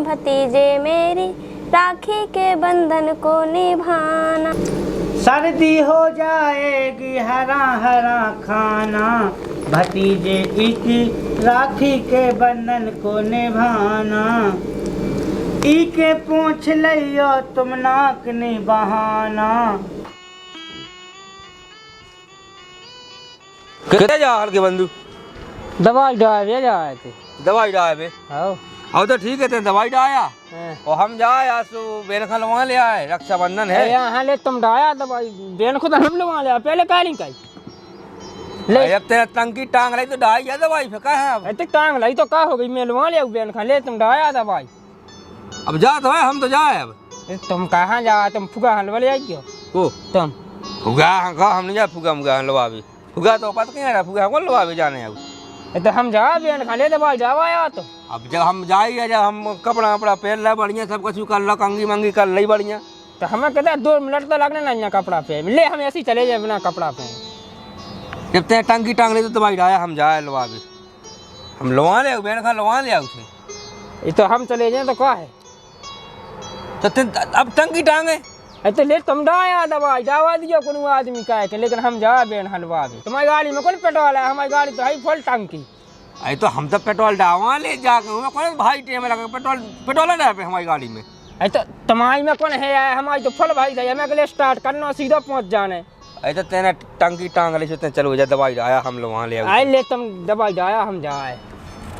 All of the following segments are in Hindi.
भतीजे मेरी राखी के बंधन को निभाना। सर्दी हो जाएगी हरा हरा खाना, भतीजे की राखी के बंधन को निभाना। ई के पूछ लियो तुम नाक ने बहाना। कितने जा हर के बंधु दवाई डाले जाए थे। दवाई डाले बे आओ अब तो ठीक है ते दवाई डाया और हम जाए आज तो बेन खल वहाँ ले आए, रक्षाबंधन है यहाँ ले तुम डाया दवाई बेन खुद हम लोग ले पहले का नहीं कही ले अब तेरा टंकी टांग रही तो डाई है दवाई फिर कहा है अब ऐसे टांग लाई तो का हो गई मैं लवा ले बेन खा ले तुम डाया दवाई। अब जा तो है हम तो जाए अब तुम कहाँ जा तुम फुगा हलवा ले आई को तुम फुगा का हम नहीं जा फुगा मुगा लवा भी फुगा तो पता नहीं फुगा कौन लवा भी जाने अब तो हम जा बेन खा ले दवाई जावाया तो अब जब हम जाइए जब हम कपड़ा वपड़ा पहन ले बढ़िया सब कुछ कर लो कंगी मंगी कर ली बढ़िया तो हमें कहते 2 मिनट तो लगने नहीं कपड़ा पे ले हम ऐसे ही चले जाए बिना कपड़ा पे। जब ते टंकी टांग ली तो दवाई डाया हम जाए लवा भी हम लवा ले बेन खा लवा ले उसे ये तो हम चले जाए तो क्या है तो अब टंकी टांगे तो ले तुम डाया दवाई जावा दियो कोनो आदमी का है लेकिन हम जा बेन हलवा भी। तुम्हारी गाड़ी में कौन पेट्रोल है हमारी गाड़ी तो है फुल टंकी। अरे तो हम तो पेट्रोल डालवा ले जाकर कौन भाई टेम लगा पेट्रोल डाल पे हमारी गाड़ी में। अरे तो तुम्हारी में कौन है हमारी तो फुल भाई है हमें अगले स्टार्ट करना सीधा पहुंच जाने। अरे तो तेने टंकी टांग ली तो चलो जा दवाई आया हम लोग वहाँ ले आए ले तुम दवाई डाया हम जाए।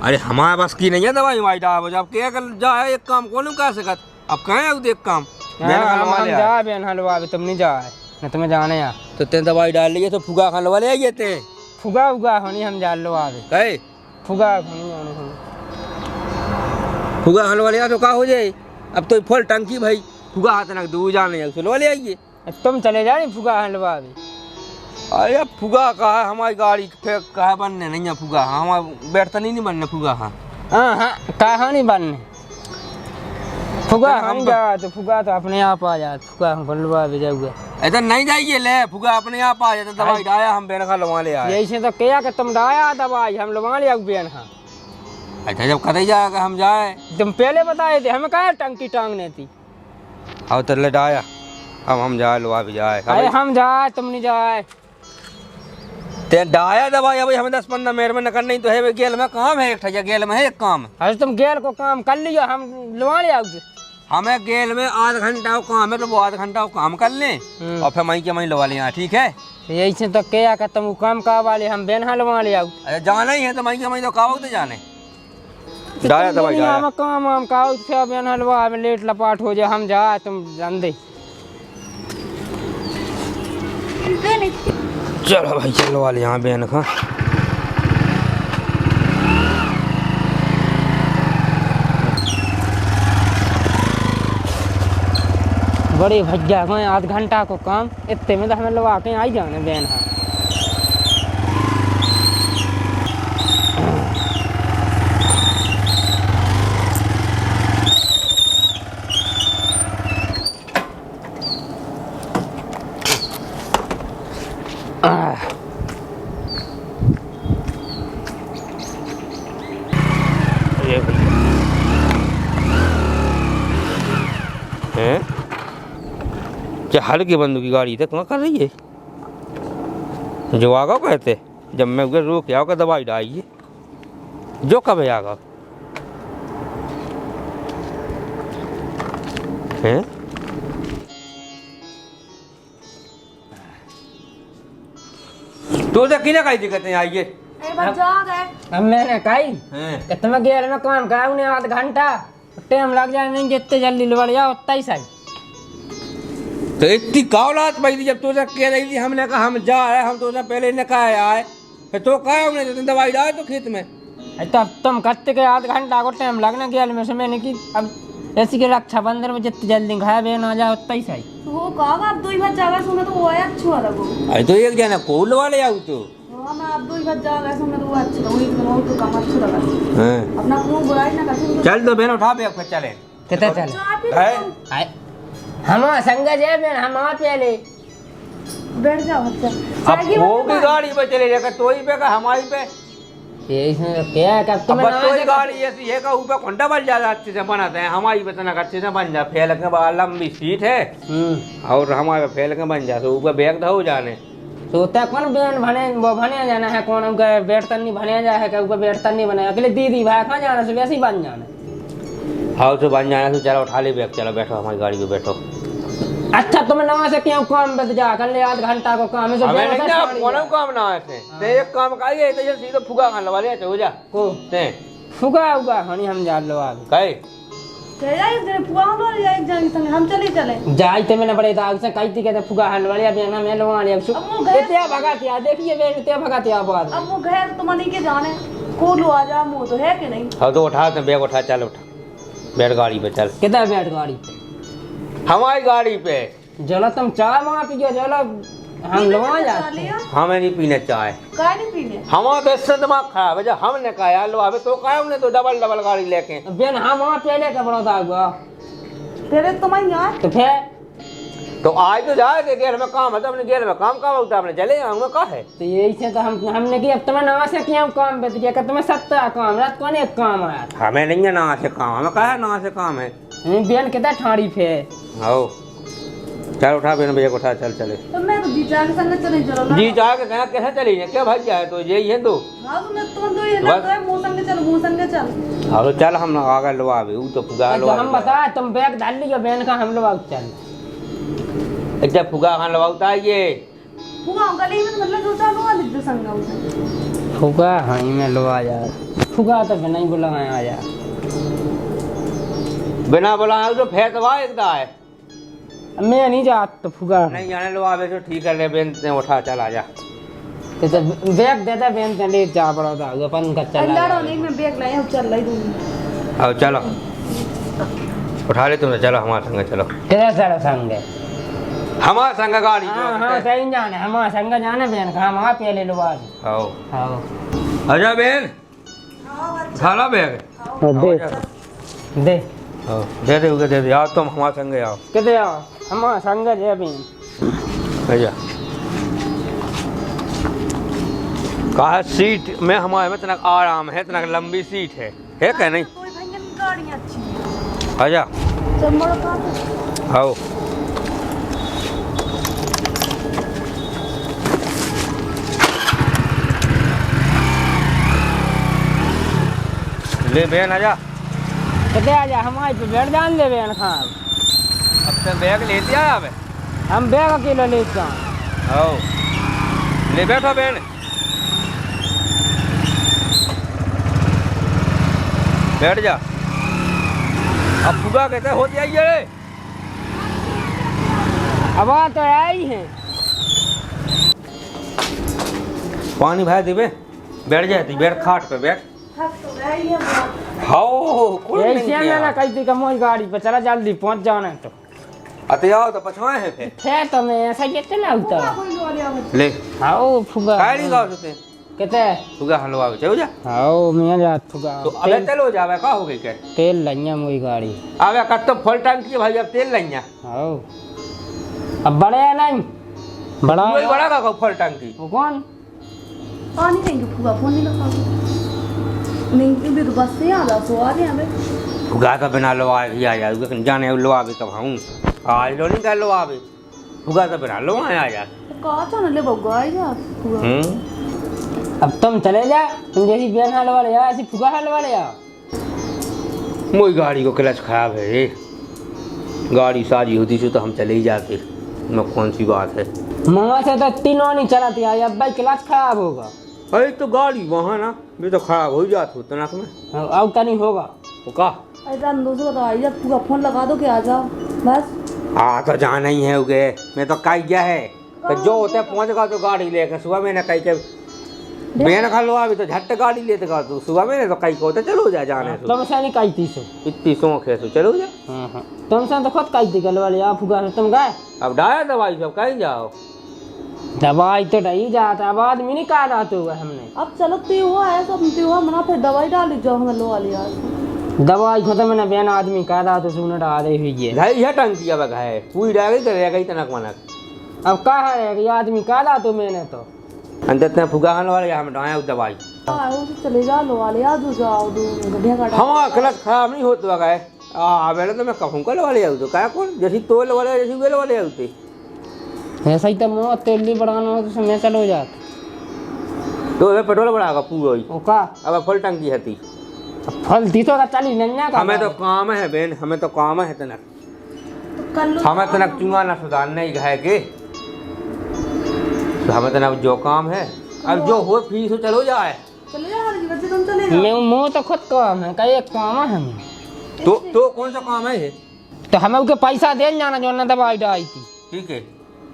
अरे हमारे पास की नहीं है दवाई वाई डाल जब क्या कर जाए एक काम कौन कह सकत अब कहें एक काम हम जा बेन हलवा भी तुम नहीं जाए न तुम्हें जाने यार तो तेने दवाई डाल ली तो फुगा खलवा ले आइए ते फुगा उगा होनी हम जा लो आगे कहे फुगा होनी आने फुगा हलवा ले तो का हो जाए अब तो फुल टंकी भाई फुगा हाथ ना दूर जाने चलो ले आइए तुम चले जाए फुगा हलवा भी। अरे फुगा कहा है हमारी गाड़ी फिर कहा बनने नहीं है फुगा हमारा बैठता नहीं बनने फुगा हाँ हाँ कहा नहीं बनने फुगा हम जा तो फुगा तो अपने आप आ जाए फुगा हम हलवा भी जाऊंगा ऐसा नहीं जाइए ले फुगा अपने आप आ जाता दवाई डाया हम बेन खा लवा ले आए यही तो क्या कि तुम डाया दवाई हम लवा ले बेन खा। अच्छा जब कतई जाएगा हम जाए तुम पहले बताए थे हमें कहा टंकी टांगने थी अब तो ले डाया अब हम जाए लवा भी जाए अरे हम जाए तुम नहीं जाए ते डाया दवाई अभी हमें 10-15 मिनट में नकर नहीं तो है गेल में काम है एक ठजा गेल में है एक काम। अरे तुम गेल को काम कर लियो हम लवा ले आओगे हमें गेल में आधा घंटा काम है तो वो आधा घंटा काम कर लें और फिर मई के मई लवा ले ठीक है। यही से तो क्या कि तुम काम का वाले हम बेन हलवा ले आओ। अरे जाना ही है तो मई के मई तो काबू तो जाने डाया दवाई डाया हम काम हम का फिर बेन हलवा में लेट लपाट हो जाए हम जाए तुम जान दे चलो भाई चलो वाले यहाँ बेन खा बड़े भज्जा गए आध घंटा को काम इतने में तो हमें लवा के आई जाने बेन हैं क्या हल्के बंदू की गाड़ी थे कहाँ कर रही है जो आगा कहते जब मैं उधर रोक आओगे दवाई डालिए जो कब है आगा हैं तो किने कहीं दिक्कत नहीं आइए अब मैंने कही तुम्हें गेल में काम करा उन्हें आध घंटा टाइम लग जाए नहीं जितने जल्दी लड़ जाओ उतना ही सही। तो इतनी कावलात पड़ी थी जब तो कह रही थी हमने कहा हम जा रहे हम तो पहले ने कहा आए फिर तो कहा हमने तो दवाई डाले तो खेत में तब तुम कत्ते के आध घंटा को टाइम लगना गेल में से मैंने की अब ऐसी के रक्षाबंधन में जितनी जल्दी खाया बे ना जाए उतना ही सही। वो कहा आप 2 बार जागा सुना तो वो है अच्छा लगो। अरे तो एक जना कोल वाले आऊ तो हां मैं आप 2 बार जागा सुना तो वो अच्छा वही तो काम अच्छा लगा हैं अपना मुंह बुराई ना कर। चल तो बहन उठा पे फिर चले कितना चले है हम संग जे बेन हम आ पहले बैठ जाओ अच्छा अब वो भी गाड़ी पे चले जाकर तो ही पे का हमारी पे ये इसमें क्या है कब अब तुम्हें बच्चों की गाड़ी ऐसी है का ऊपर घंटा बन जाता अच्छे से बनाते हैं, हमारी बतना अच्छे से बन जा, फैल के बाद लंबी सीट है और हमारे फैल के बन जाते ऊपर बैग धो जाने सोता कौन बेन भने वो भने जाना है कौन उनका बैठता नहीं भने जा है ऊपर बैठता नहीं बना अगले दीदी भाई कहाँ जाना से वैसे ही बन जाना। हाँ तो बन जाना तो चलो उठा ले बैग, चलो बैठो हमारी गाड़ी पे बैठो। अच्छा तुम्हें नवा से क्यों काम बद जा कर ले आध घंटा को काम है जो हमें नहीं ना कौन काम ना है ते एक काम काई तो ये सीधे फुगा खान लगा ले हो जा को ते फुगा उगा खानी हम जा लो आगे काई चले इधर पुआ लो एक जन संग हम चले जाई ते मैंने बड़े दाग से कई थी कहते फुगा हाल वाले अभी ना मैं लोग आने इतने भगाती आ देखिए वे इतने भगाती आ बाद अब वो गए तो मनी के जाने को लो आ जा मुंह तो है कि नहीं। हाँ तो उठा ते बैग उठा, चल उठा बैठ गाड़ी पे चल। कितना बैठ गाड़ी पे हमारी गाड़ी पे चलो तुम चाय वहाँ पियो चलो हम लोग आ जाते हमें नहीं पीने चाय, काय नहीं पीने हमारा तो इससे दिमाग खराब है। जब हमने कहा यार लो अबे तो कहा हमने तो डबल डबल गाड़ी लेके बेन हम वहाँ पहले का बड़ा था तेरे तुम्हारी यार तो फिर तो आज तो जाए थे गेल में काम है तो अपने गेल में काम का होता अपने चले जाऊंगा कहा है तो यही से तो हमने कि अब तुम्हें नवा से क्या काम पे किया तुम्हें सत्ता काम रात कौन एक काम आया हमें नहीं है ना से काम, हमें कहा है ना से काम है। बेन कितना ठाड़ी फे आओ चल उठा बेन भैया उठा चल चले। तो मैं तो जीजा के संग चले चलो ना जी जा के कहा कैसे चली है क्या भाई जाए तो यही है तो हां तो मैं तो ये ना तो मुंह संग चल हाँ तो चल हम आगे लो आवे वो तो फुगा लो हम बता तुम बैग डाल लियो बेन का हम लोग चल एक फुगा खान लवाता है ये पुआ गली में मतलब दो चार लोग दिख संग उसे फुगा हाँ मैं लो आ जा फुगा तो बिना ही बोला आ जा बिना बुलाया तो फेंकवा एकदा है मैं नहीं जा तो फुगा नहीं जाने लो आवे तो ठीक है ले बेन ने उठा चल आ जा तो बैग देता बेन ते ले जा पड़ा था अपन का चला अल्लाह रोने में बैग लाए अब चल रही दूंगी आओ चलो उठा ले तुमने, चलो हमारे संग चलो। तेरा सारा संग है हमारे संग गाड़ी हाँ हाँ सही जाने हमारा संग जाने बेन का हम आप पहले लो आज आओ आओ आजा बेन थाला बैग दे दे आओ दे दे उगे दे दे आओ तुम हमारे संग आओ कितने आओ हमारा संग है बेन आजा कहा सीट में हमारे में इतना आराम है, इतना लंबी सीट है क्या नहीं? कोई भैया की गाड़ी अच्छी है आजा चल मोड़ का आओ ले बेन आजा कितने आ जा हमारे पे बैठ जान ले बेन खान अब तो बैग लेते आया अब हम बैग अकेला लेते हैं आओ ले बैठो बेन बैठ जा। अब फुगा कहते होती आई है अब तो आई है पानी भाई दिबे बैठ जाती बैठ खाट पे बैठ थक तो गई है बहुत हाओ कोई यही नहीं से किया। मैंने कही थी कि मोई गाड़ी पे चला जल्दी पहुंच जाना तो अते आओ तो पछवाए हैं फिर तो मैं ऐसा ये चला उतर कोई लो लिया ले आओ फुगा काय नहीं गाओ सकते कहते फुगा हलवा चलो जा आओ मैं जा फुगा तो अबे चलो जावे का हो गई क्या तेल लइया मोई गाड़ी अबे कत तो फुल टैंक की भाई अब तेल लइया आओ अब बड़े है नहीं बड़ा वही बड़ा का फुल टैंक की वो कौन पानी देंगे पुआ फोन नहीं लगा नहीं भी तो बस से आ जा सो आ रहे हैं फुगा का बिना लवा ही आ जाए जाने लवा भी कब हूँ आज लो नहीं कर लवा भी फुगा का बिना लवा आ जा कहा था ना ले बग्गा आई जा पुआ अब तुम चले जा तुम जैसी बेन हाल वाले या ऐसी फुगा हाल वाले या मोई गाड़ी को क्लच खराब है रे गाड़ी साजी होती तो हम चले ही जाते में कौन सी बात है मामा से तो तीनों नहीं चलाती आई अब भाई क्लच खराब होगा अरे तो गाड़ी वहाँ ना भी तो खराब हो जाती तनक में अब का नहीं होगा वो का ऐसा दोस्तों तो आई जा पुआ फोन लगा दो कि आ जाओ बस हाँ तो जाना ही है उगे मैं तो कही गया है तो जो होता है पहुँच गा तो गाड़ी लेकर सुबह मैंने कही के बेन खा लो अभी तो झट गाड़ी लेते का तू सुबह मैंने तो कही को तो चलो जा जाने तुम से नहीं कही थी सो इतनी शौक है तो चलो जा तुम से तो खुद कही थी गल वाले या फुगा से तुम गए अब डाया दवाई सब कहीं जाओ दवाई तो नहीं जाता अब आदमी नहीं कहा जाते हुए हमने अब चलो हुआ है सब हुआ मना फिर दवाई डाल जाओ हमें लो वाली यार दवाई खत्म है ना बेन आदमी कहा था तो सुनट आ रही हुई है भाई यह टंकी अब है पूरी डाल करेगा तनक मनक अब कहा है कि आदमी कहा था तो मैंने तो अंदर फुगाहन वाले हम डाया दवाई आओ तो चले जा लो वाले आ दो जाओ दो गड्ढे का हाँ गलत खराब नहीं होता है बेटा तो मैं कहूँ कल वाले आऊ तो क्या कौन जैसी तोल वाले जैसी वेल वाले आते ऐसा ही तो मुँह तेल भी बढ़ाना हो तो समय चलो जात तो वे पेट्रोल बढ़ागा पूरा ही ओ का अब फुल टंकी है थी फल तीसो का चालीस नन्या का हमें तो काम है बेन हमें तो काम है तनक हमें तनक चुंगा ना सुधारने ही है के तो हमें तनक जो काम है अब जो हो फीस हो चलो जाए चले जा हर बच्चे तुम चले जाओ मैं मुँह तो खुद काम है कई एक काम है हमें तो कौन सा काम है ये तो हमें उसके पैसा दे जाना जो ना दवाई डाई थी ठीक है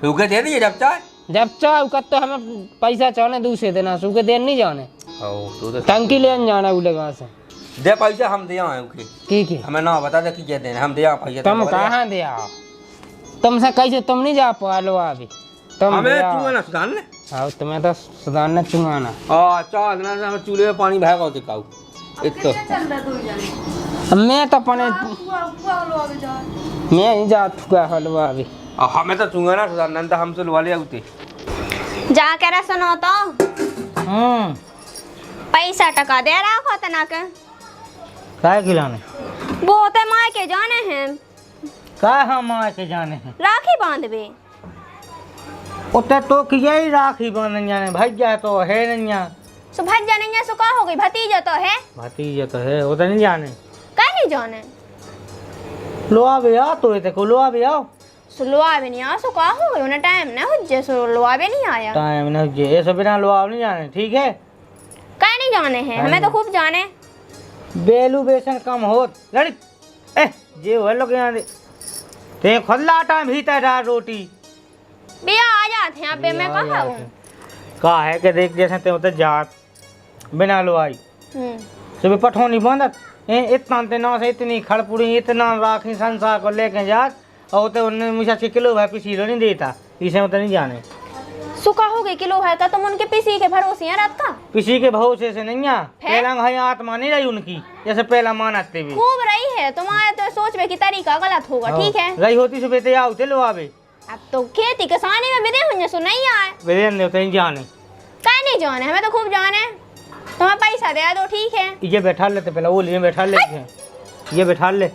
फिर उके दे दिए जब चाहे जब चाह उसका तो हमें पैसा चाहने दूसरे देना सूखे देन नहीं जाने तो टंकी ले जाना उले कहाँ से दे पैसा हम दे आए उके ठीक है हमें ना बता दे कि क्या देना हम दे आ पैसा तुम कहाँ दे आओ तुमसे कैसे तुम नहीं जा पा लो अभी तुम हमें दे आओ। चुंगा ना सुधारने हाँ तुम्हें तो सुधारना चुंगाना चाह देना हम चूल्हे में पानी बहागा दिखाऊ एक तो चल रहा तू जाने मैं तो अपने हुआ लो अबे जा मैं नहीं जा चुका हलवा अभी हमें तो चुंगा ना सुधारना तो हमसे लवाले आते जा के रहा सुनो तो पैसा टका दे रहा तना के काय खिलाने वो तो माँ के जाने हैं का हम आ के जाने हैं राखी बांधबे उते तो किया ही राखी बांधन जाने भाई जाए तो है नहीं सो भज जाने सो का हो गई भतीजा तो है भतीजे तो है वो तो नहीं जाने का नहीं जाने लो आवे आ तो ये को लो आवे आओ सो लोआ भी नहीं आ सो का हो गई उन्हें टाइम ना हो जे सो लोआ भी नहीं आया टाइम न जे ये सब बिना लो आव नहीं जाने ठीक है का नहीं जाने हैं हमें तो खूब जाने बेलू बेसन कम हो लड़ी ए जे वो लोग यहाँ ते खुला टाइम भीतर डाल रोटी बिया आ जाते हैं अबे मैं कहा हूँ का है कि देख जैसे ते उते जात बिना लो आई सुबह पठोनी बंदत इतना ते ना से इतनी खड़पुड़ी इतना राखी संसार को लेके जात और तो उन्हें मुझे 6 किलो भाई पिसी नहीं देता इसे उतर नहीं जाने सुखा हो गई किलो है का तुम उनके पीसी के भरोसे हैं रात का पिसी के भरोसे से नहीं आ पहला भाई आत्मा नहीं रही उनकी जैसे पहला मानते भी खूब रही है तुम्हारे तो सोच में की तरीका गलत होगा ठीक है रही होती सुबह ते आओ लो आवे अब तो खेती किसानी में विदे हुए सो नहीं आए वे नहीं जाने का नहीं जाने हमें तो खूब जाने तुम्हें पैसा दे दो ठीक है ये बैठा लेते पहले वो लिए बैठा ले ये बैठा ले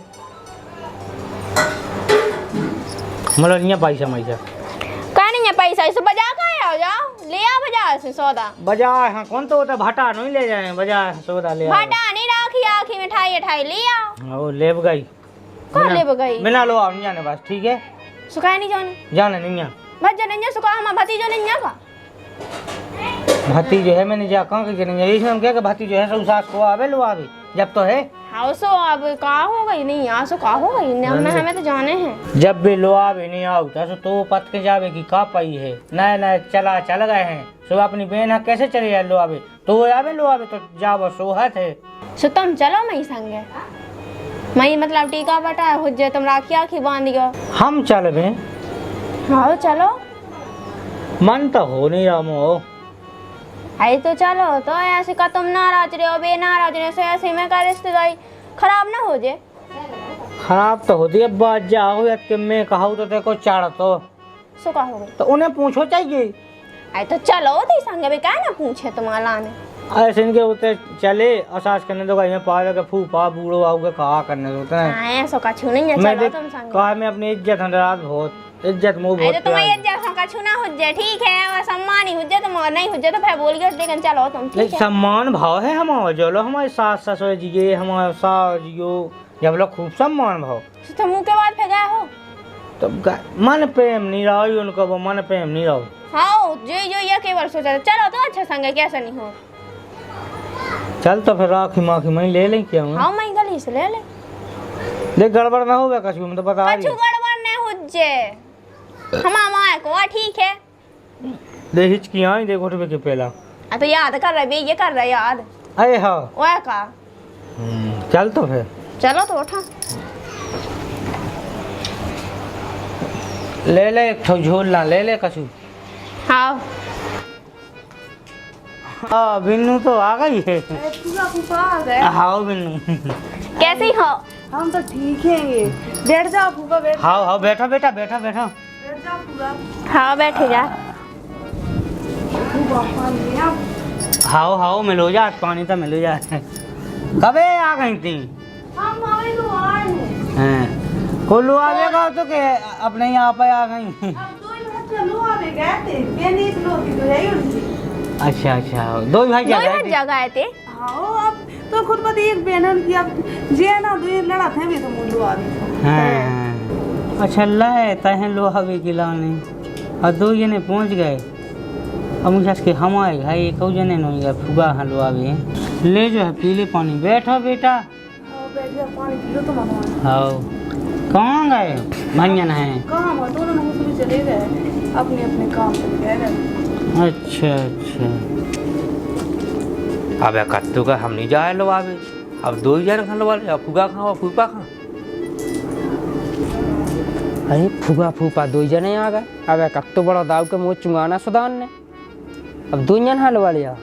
मतलब नहीं पैसा मैसा का नहीं है पैसा इसे बजा का आ जाओ ले आ बाजार से सौदा बाजार हाँ कौन तो होता भाटा नहीं ले जाए बाजार सौदा ले भाटा नहीं राखी आखी मिठाई अठाई ले आओ वो ले गई कौन ले गई बिना लो आप नहीं जाने बस ठीक है सुखाए नहीं जाने जाने नहीं है भज नहीं सुखा हम भतीजो नहीं का भाती जो है मैंने जा कहाँ के नहीं इसमें हम क्या कि भाती जो है सब सास को आवे लो आवे जब तो है हाँ सो अब का हो गई नहीं यहाँ सो का हो गई हमने हमें तो जाने हैं जब भी लो आवे नहीं आओ तो पत के जावे की का पाई है नए नए चल गए हैं सो अपनी बहन है कैसे चले जाए लो आवे तो लो आवे तो जाओ सोहत है सो तुम चलो मई संगे मई मतलब टीका बटा हुज्जे तुम राखी आखी बांध गयो हम चल बे हाँ चलो मन तो हो नहीं रहा मो आई तो चलो तो ऐसे का तुम नाराज रहे हो बेनाराज रहे हो ऐसे में का रिश्तेदारी खराब ना हो जाए खराब तो होती है बात जाओ या कि मैं कहूँ तो तेरे को चाड़ तो सो का हो गई तो उन्हें पूछो चाहिए आई तो चलो दी संगे भी क्या ना पूछे तुम्हारा ने ऐसे इनके उते चले असास करने दो में पाले के फूफा बूढ़ो आओगे कहा करने दो हाँ ऐसा का छू नहीं है मैं चलो तुम संगे कहा मैं अपनी इज्जत हंडरात बहुत इज्जत मुँह आई बहुत तो तुम्हारी इज्जत का छूना हो जाए ठीक है और सम्मान ही हो जाए तुम और नहीं हो जाए तो फिर बोल के लेकिन चलो तुम ठीक है सम्मान भाव है हमारा जो लो हमारे सास ससुर जी हमारे सास जियो जब लोग खूब सम्मान भाव तो मुँह के बाद फिर गए हो तब मन प्रेम नहीं रहा उनको वो मन प्रेम नहीं रहो हाँ जो ये केवल सोचा चलो तो अच्छा संगे कैसा नहीं हो चल तो फिर राखी माखी मैं ले लें क्या हाँ मैं गली से ले ले देख गड़बड़ ना हो कछु में तो बता रही कछु गड़बड़ नहीं हो जाए हमारा माँ को ठीक है दे हिचकी आई देखो उठे के पहला तो याद कर रहा है ये कर रहा है याद अरे हाँ वह का चल तो फिर चलो तो उठा ले एक ठो झोला ले कछु हाँ हाँ बिन्नू तो आ गई है फूफा आ गए हाँ बिन्नू कैसी हो हम तो ठीक है ये बैठ जाओ फूफा बैठ हाँ बैठो बेटा बैठो बैठ जाओ फूफा हाँ बैठे जा फूफा पानी लिया हाओ हाओ मिलो जा पानी तो मिलो जा कबे आ गई थी हम हमें तो आए हैं हैं को लो आवेगा तो के अपने यहाँ पे आ गई अब दो ही भाई चलो आवे गए थे बेनी लोग की तो है ही उनकी अच्छा अच्छा दो ही भाई दो जा ही गए जगह थे हाँ अब तो खुद पता एक बहन की अब जे ना दो ये लड़ा थे भी तो मुल्लू आवे हाँ अच्छा लाए तहन लोहा भी गिलाने और दो जने पहुँच गए अब मुझे के हम आए भाई कौ जने नहीं गए फुगा हलो आवे ले जो है पीले पानी बैठो बेटा हाँ बैठ जा पानी पी लो तो भगवान हाँ कहाँ गए भंजन है काम है दोनों लोग भी चले गए अपने अपने काम पे गए अच्छा अच्छा अब कत्तू का हम नहीं जाए लो आवे अब 2 जन खा लो वाले फुगा खाओ फूफा खा अरे फुगा फूफा 2 जने आ गए अब कत्तो बड़ा दाव के मुँह चुंगाना सुदान ने अब 2 जन हाल वाले आ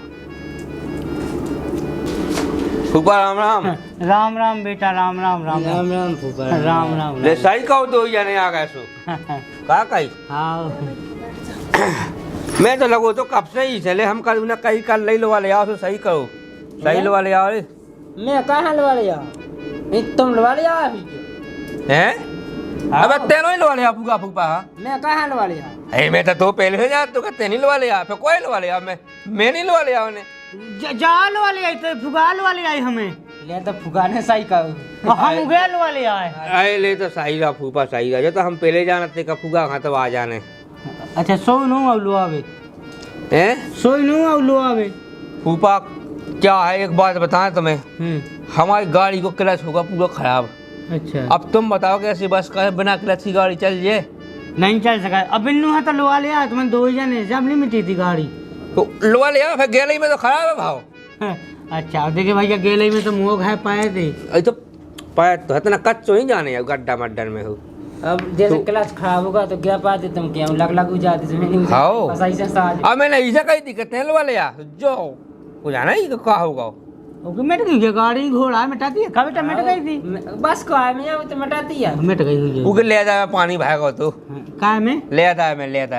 फूफा राम राम राम राम बेटा राम राम राम राम राम फूफा राम राम ले सही कहो 2 जने आ गए सो का कही हाँ मैं तो लगो तो कब से ही चले हम कल ना कहीं कल ले लो वाले आओ तो सही करो सही लो वाले आओ मैं कहाँ हाल वाले आ तुम वाले आ हैं अब तेनो ही लो वाले आ फूफा फूफा मैं कहाँ हाल वाले आ ए मैं तो पहले से जा तो कहते नहीं लो वाले आ फिर कोई लो वाले आ मैं नहीं लो वाले आ उन्हें जाल वाले आई तो फुगाल वाले आई हमें ले तो फुगा ने सही कहो हम उगेल वाले आए अरे ले तो सही रहा फूफा सही रहा जो तो हम पहले जाना थे का फूगा खा तो आ जाने अच्छा सो नो अवलो आवे हैं सोई नो अवलो आवे फूफा क्या है एक बात बताएं तुम्हें हमारी गाड़ी को क्लच होगा पूरा खराब अच्छा अब तुम बताओ कैसी बस का बिना क्लच की गाड़ी चल जाए नहीं चल सका अब इन्नू है तो लोहा ले आया तुम्हें 2 जने जब नहीं मिटी थी गाड़ी तो लोहा ले आओ फिर गैलरी में तो खराब है भाव अच्छा अब देखिए भैया गेले में तो मोग है पाए थे अरे तो पैर तो इतना कच्चो ही जाने गड्ढा मड्डर में हो अब जैसे क्लास खराब होगा तो क्या पाते तुम क्या लग जाते तुम्हें हाँ बस ऐसे साज अब मैंने ऐसा कही दिक्कत है लोहा ले आ जो हो जाना ही क्या होगा ओके मिट गई क्या गाड़ी घोड़ा मिटाती है कभी तो मिट गई थी बस को आए मैं तो मटाती है मिट गई हुई है उगे ले जाए पानी भागो तो काय में ले आता है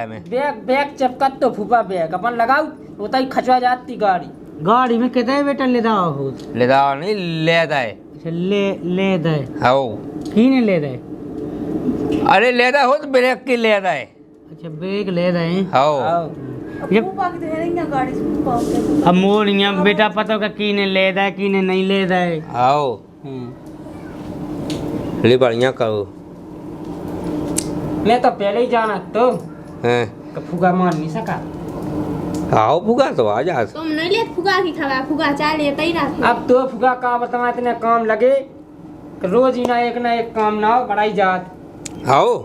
मैं बैग बैग चपकत तो फूफा बैग अपन लगाऊ होता ही खचवा जाती गाड़ी गाड़ी में कितने बेटा ले दाओ हो ले जाओ नहीं ले आता है अच्छा ले दे हाँ की नहीं ले दे अरे ले आता हो तो ब्रेक की ले आता है अच्छा बैग ले दे हाँ ये फूफा की तो है नहीं गाड़ी से फूफा होके अब मोर यहाँ बेटा पता होगा की ने ले दे की ने नहीं ले दे हाँ ले बढ़िया करो मैं तो पहले ही जाना तो हैं फूगा मार नहीं सका आओ फुगा तो आ जा तुम नहीं ले फुगा की खवा फुगा चाल लेते ही रखे अब तो फुगा का बता इतने काम लगे कि रोज ही ना एक काम ना हो बढ़ाई जात आओ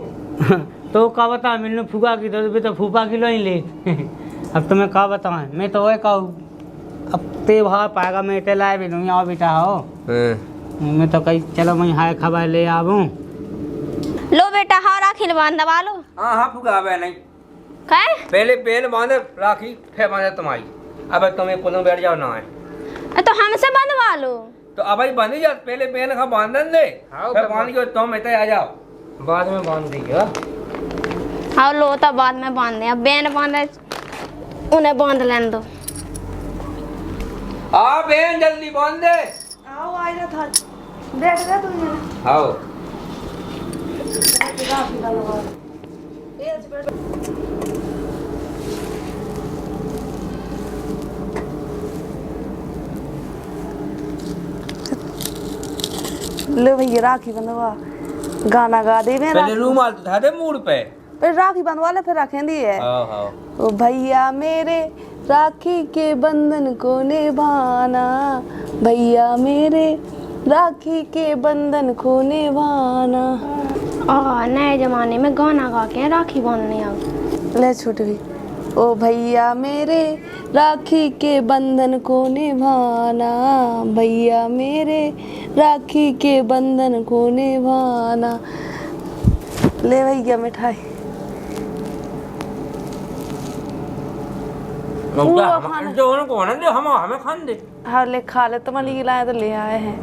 तो का बता मैंने फुगा की तो फूफा की लो ही ले अब तुम्हें का बताएं मैं तो वही कहूँ अब ते भाव पाएगा मैं ते लाए भी नहीं आओ बेटा हो मैं तो कहीं चलो मैं हाय खबर ले आऊँ लो बेटा हाँ राखी बांध दबा लो हाँ हाँ फुगा अब नहीं काय पहले बांधे राखी फिर बांधे तुम्हारी अब तुम्हें कोनो बैठ जाओ ना है तो हमसे बंधवा लो तो अब ही बांधी जा पहले पेन का बांधन दे हाँ, फिर बांध के तुम इतने आ जाओ बाद में बांध देगा हाँ लो तो बाद में बांध दे अब बैन बांधे उन्हें बांध लेने दो आ बेन जल्दी बांध दे आओ आ जा था बैठ गया तुम यहाँ आओ राखी डालो ये आज बैठ ले भैया राखी बंधवा गाना गा दे मैं पहले रूमाल तो था दे मूड पे फिर राखी बंधवा ले फिर रखें दी है हाँ हाँ ओ भैया मेरे राखी के बंधन को निभाना भैया मेरे राखी के बंधन को निभाना नए जमाने में गाना गा के राखी बांधने अब ले छूट गई ओ भैया मेरे राखी के बंधन को निभाना भैया मेरे राखी के बंधन को निभाना ले भैया मिठाई जो कौन है हम हमें खान दे हाँ ले खा ले तो मनी लाए तो ले आए हैं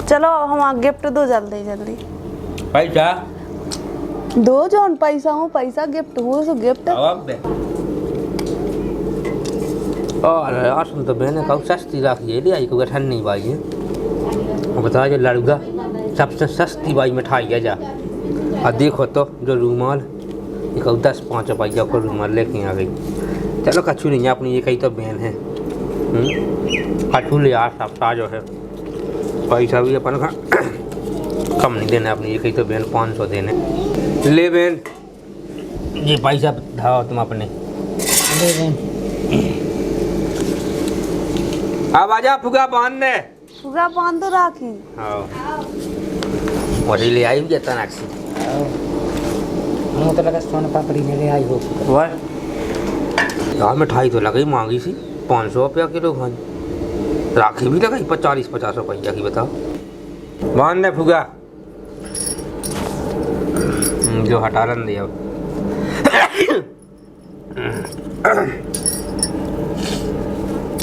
चलो हम गिफ्ट दो जल्दी जल्दी पैसा दो जोन पैसा हो पैसा गिफ्ट हो सो गिफ्ट अब बे और यार सुन तो बहने कब सस्ती राखी है ले आई को ठंड नहीं बाई है वो बता जो लड़का सबसे सस्ती बाई मिठाई है जा और देखो तो जो रूमाल ये कब 10-5 रुपया को रूमाल लेके आ गई। चलो कछु नहीं है अपनी ये कही तो बहन है कछु ले यार सप्ताह जो है पैसा भी अपन का कम नहीं देना अपनी ये कही तो बहन 500 देने ले बहन ये पैसा धाओ तुम अपने अब आजा फुगा बांध दे पूरा बांध दो राखी। हाँ वही ले आई भी तनाक्षी मुँह तो लगा सोन पापड़ी मेरे आई हो। वाह यार मिठाई तो लगी मांगी सी 500 रुपया किलो खान राखी भी लगाई 40-50 रुपया की बताओ। बांध दे फुगा जो हटा रन दिया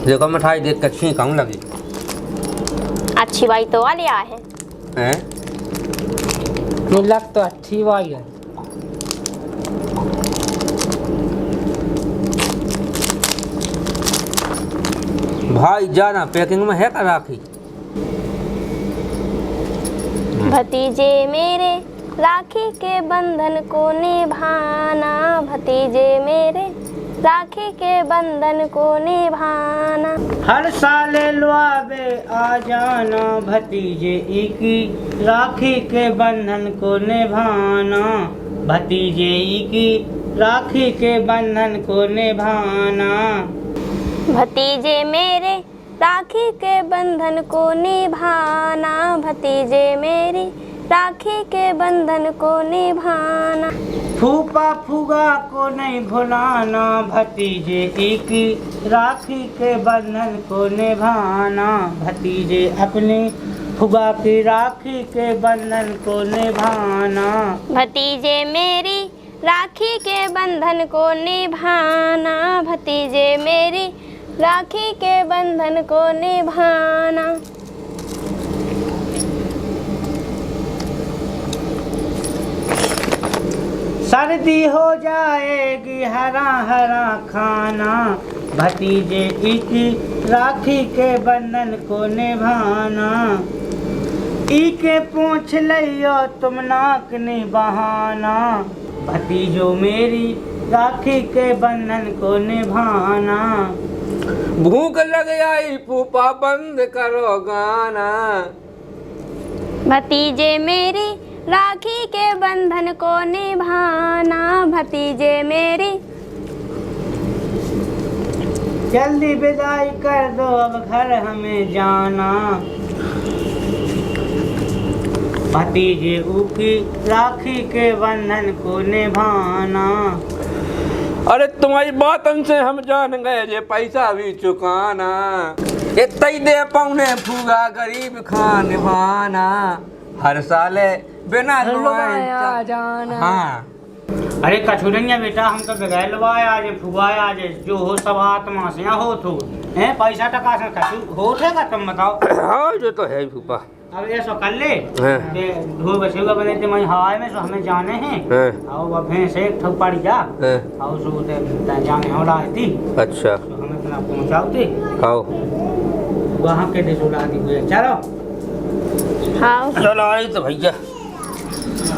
देखो मिठाई देख के अच्छी कहूँ लगी अच्छी बाई तो वाली आ है। हैं नहीं लग तो अच्छी बाई है। भाई जाना पैकिंग में है का राखी भतीजे मेरे राखी के बंधन को निभाना, भतीजे मेरे राखी के बंधन को निभाना। हर साल लुआवे आ जाना भतीजे की राखी के बंधन को निभाना, भतीजे की राखी के बंधन को निभाना। भतीजे मेरे राखी के बंधन को निभाना, भतीजे मेरी राखी के बंधन को निभाना। फूफा फूगा को नहीं भुलाना, भतीजे की राखी के बंधन को निभाना, भतीजे अपनी फूगा की राखी के बंधन को निभाना। भतीजे मेरी राखी के बंधन को निभाना, भतीजे मेरी राखी के बंधन को निभाना। सर्दी हो जाएगी हरा हरा खाना, भतीजे की राखी के बंधन को निभाना। के पूछ लियो तुम नाक नहीं बहाना, भतीजो मेरी राखी के बंधन को निभाना। भूख लग आई फूफा बंद करो गाना, भतीजे मेरी राखी के बंधन को निभाना, भतीजे मेरी। जल्दी विदाई कर दो अब घर हमें जाना, भतीजे की राखी के बंधन को निभाना। अरे तुम्हारी बात से हम जान गए जे पैसा भी चुकाना, इतना ही दे पौने फूगा गरीब खान निभाना, हर साल बिना लुभाया जाना। हाँ अरे कछुरैया बेटा हम तो बगैर लुभाया आज फुगाया आज जो हो सब आत्मा से हो तो है पैसा टका से कछु हो ठेगा तुम बताओ। हाँ जो तो है फूफा। अब ये सो कर ले हाँ। धो बसेगा बने ते मैं हवाई में सो हमें जाने हैं हाँ। और अब भैंस एक ठप पड़ जा हाँ। और सो ते जाने हो रहा थी। अच्छा तो हमें इतना पहुंचाओ थे आओ वहाँ के दे सुला दी हुए चलो। हाँ चलो आई तो भैया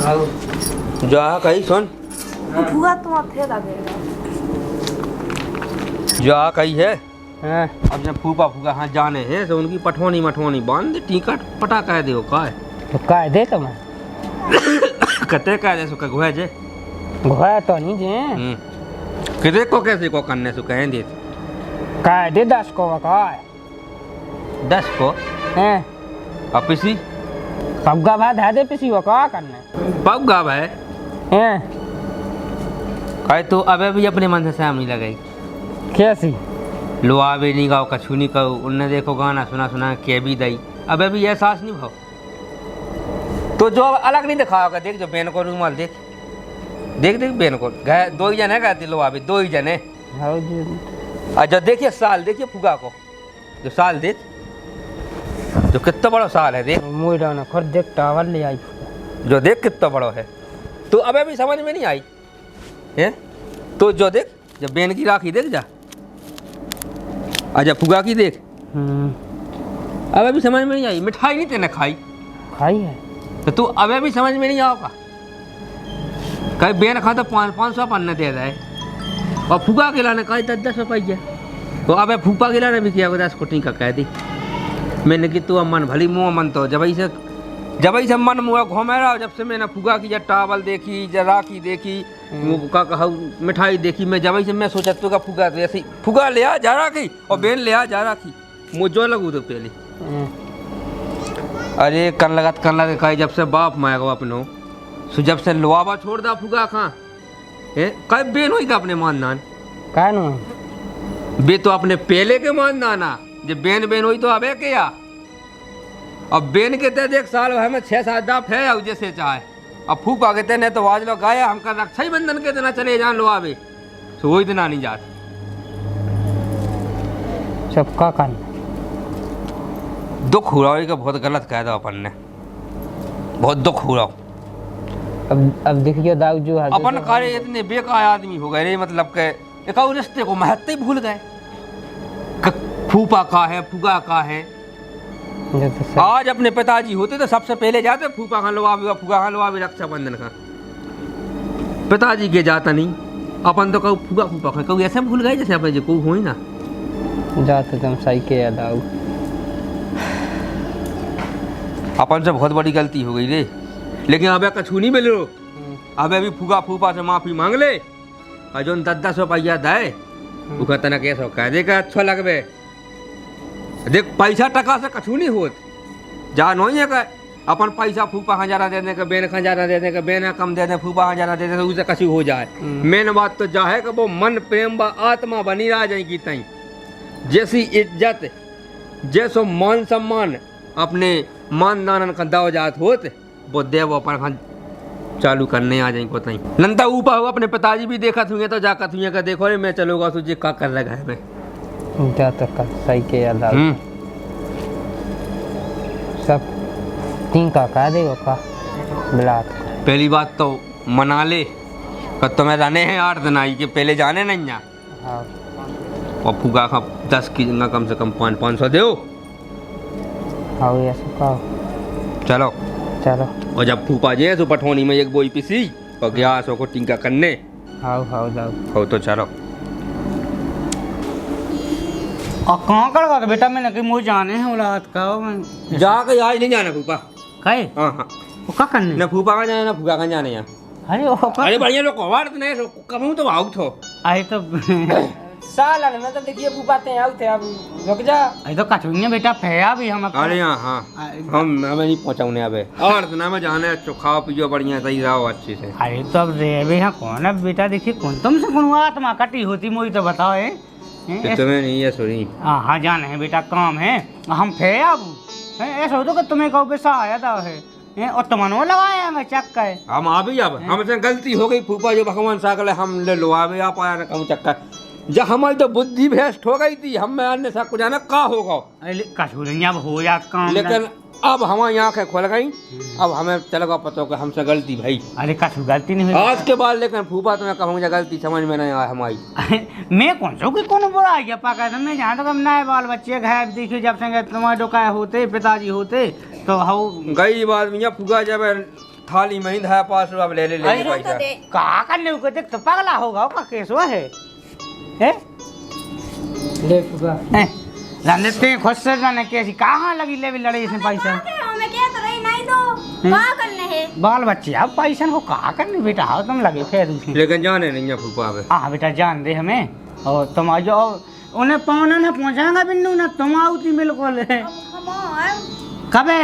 आओ जा कही सुन फुआ तुम थे लगेगा जा कही है। हाँ। अब जब फूफा फूफा हाँ जाने हैं तो उनकी पठौनी मठौनी बांध दे टिकट पटा कह दे का है तो कह दे तो मैं कते कह दे सुका घुआ जे घोया तो नहीं जे किते को कैसे को करने सु कह दे कह दे 10 को का 10 को हैं अब पिसी पग्गा भात है दे पिसी वो का करने पग गाव है हैं कहे तो अबे भी अपने मन से शाम नहीं लगाई कैसी लो आवे नहीं गाओ कछू नहीं कहो उनने देखो गाना सुना सुना के भी दई अबे भी एहसास नहीं भाव तो जो अलग नहीं दिखाओ का देख जो बेन को रूमाल देख देख देख बेन को गए 2 ही जने कहते लो आवे 2 ही जने हाउ जी और जो देखिए साल देखिए फुगा को जो साल देख जो कितना बड़ा साल है देख मुई डाना खुद देख टावर ले आई जो देख कितना बड़ा है तो अबे भी समझ में नहीं आई है। तो जो देख, जब बेन की राखी देख जा, आजा फुगा की देख, अबे भी समझ में नहीं आई। मिठाई नहीं तेने खाई खाई है तो तू अबे भी समझ में नहीं आओगा। कहीं बेन खा तो 500 पन्ने दे रहा है और फुगा के लाने का 10 रुपये। तो अबे फूफा के लाने भी किया 10 कोटी का कह दी। मैंने कि तू मन भली मुँह मन तो जब से मन मुँह घूमे रहा, जब से मैंने फुगा की जब टावल देखी, जब राखी देखी, वो का कहा मिठाई देखी, मैं जब से मैं सोचा तू का फुगा तो ऐसी फुगा ले आ जा राखी और बेन ले आ जा राखी मुझे लगू तो पहले। अरे कन लगा कहा जब से बाप माया को अपनो सो जब से लोआबा छोड़ दा फुगा खा है कब बेन हुई का अपने मानदान का नो बे तो अपने पहले के मानदाना जब बेन हुई तो अबे के या अब बेन के ते देख साल भर में 6-7 दाप है अब जैसे चाहे। अब फूफा के ते ने तो आज लोग गाया हमका रक्षा बंधन के देना चले जान लो आवे तो वही दिन नहीं जाते सबका करना दुख हो रहा है। बहुत गलत कह दो अपन ने, बहुत दुख हो रहा। अब देखिए दाऊ जो है अपन कार्य इतने बेकार आदमी हो गए रे, मतलब के एक और रिश्ते को महत्व ही भूल गए। फूफा का है, फुगा का है। आज अपने पिताजी होते तो सबसे पहले जाते फूफा खान लोआ भी, फुगा खान लोआ भी, रक्षाबंधन का। पिताजी के जाता नहीं, अपन तो कहू फुगा फूफा खा कहू ऐसे भूल गए जैसे अपन जो कहू हो ही ना जाते तुम सही के दाऊ। अपन से बहुत बड़ी गलती हो गई रे, लेकिन अबे कछू नहीं मिल रो। अबे भी फुगा फूफा से माफी मांग ले और जो 10 रुपया दे वो तना कैसा कह देगा अच्छा लगबे। देख पैसा टका से कछू नहीं होत जा नहीं है का अपन पैसा फूफा खजाना देने का, बेन खजाना देने का, बेन कम दे दे फूफा खजाना दे दे उसे कछू हो जाए। मेन बात तो जा है कि वो मन प्रेम व आत्मा बनी रह जाएगी तई। जैसी इज्जत जैसो मान सम्मान अपने मानदान का दाव जात होत वो देव अपन चालू करने आ जाएंगे तई। नंता ऊपर हो अपने पिताजी भी देखा थुए तो जाकर थुए का देखो रे मैं चलूंगा तुझे का कर लगा है मैं जा तक सही के दाऊ। सब तीन का कह देगा का बिलात। पहली बात तो मना ले कि तुम्हें रहने हैं 8 दिन आई के पहले जाने नहीं जा। हाँ और फुगा का 10 की जगह कम से कम 500 दो। हाँ ये सब का चलो चलो। और जब फूफा जे तो पठौनी में एक बोई पिसी और गया सो को टिंका करने। हाँ हाँ दाऊ हो तो चलो। और कहाँ कर गया बेटा? मैंने कि मुझे जाने हैं औलाद का जाके आज नहीं जाना फूफा। कहे हाँ हाँ वो क्या करने? ना फूफा का जाना ना फूफा का जाने यहाँ। अरे वो अरे बढ़िया लोग कवाड़ तो नहीं कब तो भाग थो। आई तो साल में तो देखिए बुबाते हैं आउते अब रुक जा। आई तो कचुइया बेटा फया भी हम अरे यहाँ हाँ हम हमें नहीं पहुँचाऊने अबे और ना मैं जाने अच्छो खाओ पियो बढ़िया सही रहो अच्छे से। अरे तो अब रेवे यहाँ कौन है बेटा? देखिए कौन तुमसे कौन आत्मा कटी होती मुझे तो बताओ है। तुम्हें नहीं है सुनी। हाँ हाँ जाने है बेटा काम है हम फे अब ऐसा हो तो कि तुम्हें कहो पैसा आया था है और तुमने लगाया मैं चक्का है। हम आ भी अब हमसे गलती हो गई फूफा जो भगवान सागल हम ले लो आ भी आ पाया ना कम चक्का जब हमारी तो बुद्धि भ्रष्ट हो गई थी हम अन्य सा कुछ जाना का होगा। अरे कसूरिया अब हो जात काम लेकिन अब हमारी आंखें खुल गई अब हमें चलेगा पता हो कि हमसे गलती भाई। अरे कछु गलती नहीं हुई आज के बाद लेकिन फूफा तुम्हें कहूँगा गलती समझ में नहीं आया हमारी। मैं कौन सा कौन बुरा आ गया पाका था मैं जहाँ तक हम नए बाल बच्चे घर देखिए जब से तुम्हारे डोकाए होते पिताजी होते तो हाउ गई बात भैया फूफा जब थाली में ही था 5 रुपया ले ले पैसा कहा करने को देख तो पगला होगा का केस हुआ है ले फुगा जानते खुद से जाने कैसी कहाँ लगी ले लड़े इसमें पैसा मैं क्या तो रही नहीं तो क्या करने है बाल बच्चे अब पैसा को कहा करने बेटा आओ तुम लगे फिर लेकिन जाने नहीं है फूफा अब। हाँ बेटा जान दे हमें और तुम आ जाओ उन्हें पौना ना पहुँचाएगा बिन्नू ना तुम आओ थी बिल्कुल कब है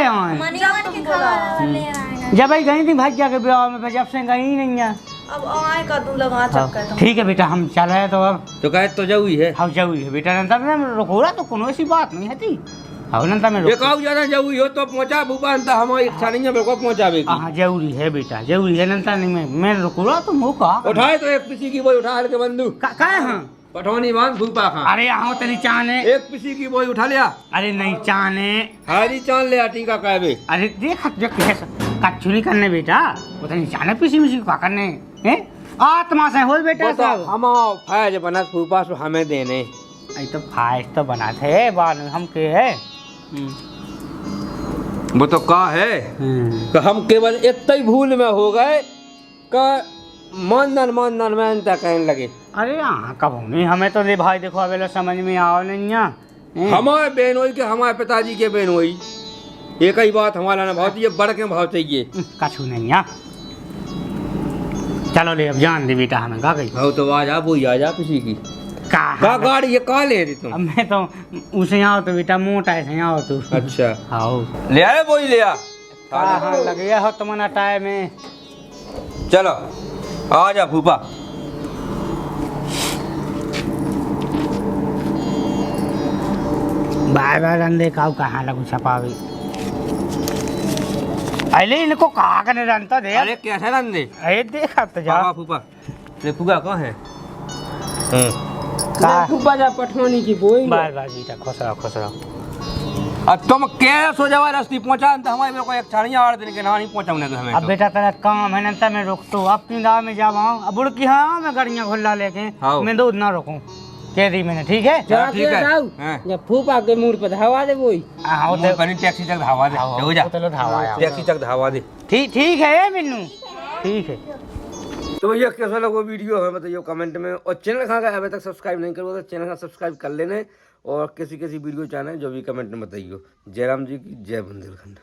जब भाई गई थी भाई जाके ब्याह में जब से गई नहीं है अब आए का तू लगा चक्कर। ठीक है बेटा हम चल रहे तो अब तो कहे तो जाऊ ही है हम जाऊ है बेटा नंतर में रोकोरा तो कोनो ऐसी बात नहीं है थी हाँ नंतर में ये काऊ ज्यादा जाऊ हो तो पहुंचा फूफा अंता हमारी इच्छा नहीं है मेरे को पहुंचावे की। हाँ जरूरी है बेटा जरूरी है नंतर नहीं मैं रोकोरा तो मुँह का उठाए तो एक पिसी की बोई उठा के बंदूक का है हाँ पठौनी बांध फूफा खा। अरे यहाँ तेरी चाने एक पिसी की बोई उठा लिया अरे नहीं चाने हारी चांद ले टीका कहबे। अरे देख देख कच्छु नहीं करने बेटा, वो तो नहीं जाने पीसी मिसी क्या करने हैं? आत्मा से हो बेटा सब। हम फैज बनत फूफा सो हमें देने। आई तो फाइज तो बना थे बाद में हम के है। वो तो का है कि हम केवल इतना ही भूल में हो गए कि मानदन में अंतर कहने लगे। अरे हाँ कब नहीं, हमें तो ले भाई देखो अवेलो समझ में आओ नहीं यहाँ। हमारे बहन हुई कि हमारे पिताजी के बहन हुई, एक ही बात हमारा ना भाव, ये बड़ के भाव चाहिए। कछु नहीं यहाँ। चलो ले अब जान दे बेटा, हमें गा गई हो तो आ जा, वो आ जा किसी की का गाड़ी ये का ले रही तुम? अब मैं तो उसे आओ तो बेटा मोटा है आओ तू। अच्छा आओ ले आए, वो ही ले आ। हाँ लग गया हो तुम्हारा टाइम में। चलो आ जा फूफा। बार बार अंधे काऊ कहाँ लगू छपावी। अरे इनको कहा करने जानता दे। अरे कैसे रंदे? अरे देखा तो जा। फूफा ले, फूफा कहाँ है? फूफा जा पठौनी की बोई। बार बार बेटा खुश रहो। अब तुम क्या सो जावा रस्ती पहुंचा तो हमारे मेरे को एक छानिया 8 दिन के ना नहीं पहुंचाऊंगा तो हमें। अब बेटा तेरा काम है ना, तब मैं रोक तो अब तीन दाव में जावा अब बुड़की हाँ मैं गाड़ियाँ खुला लेके हाँ। मैं दूध ना रोकूं कह दी मैंने। ठीक है हाँ, ठीक है। हाँ। जब फूफा के मुंह पे धावा दे बोई। हाँ वो वो कहीं टैक्सी तक धावा दे, हो जा चलो धावा टैक्सी तक धावा दे। ठीक है मिन्नू, ठीक है। तो भैया कैसा लगा वीडियो हमें बताइए कमेंट में, और चैनल कहाँ का अभी तक सब्सक्राइब नहीं करो तो चैनल का सब्सक्राइब कर लेने, और किसी वीडियो चाहना है जो भी कमेंट में बताइए। जयराम जी की जय बुंदेलखंड।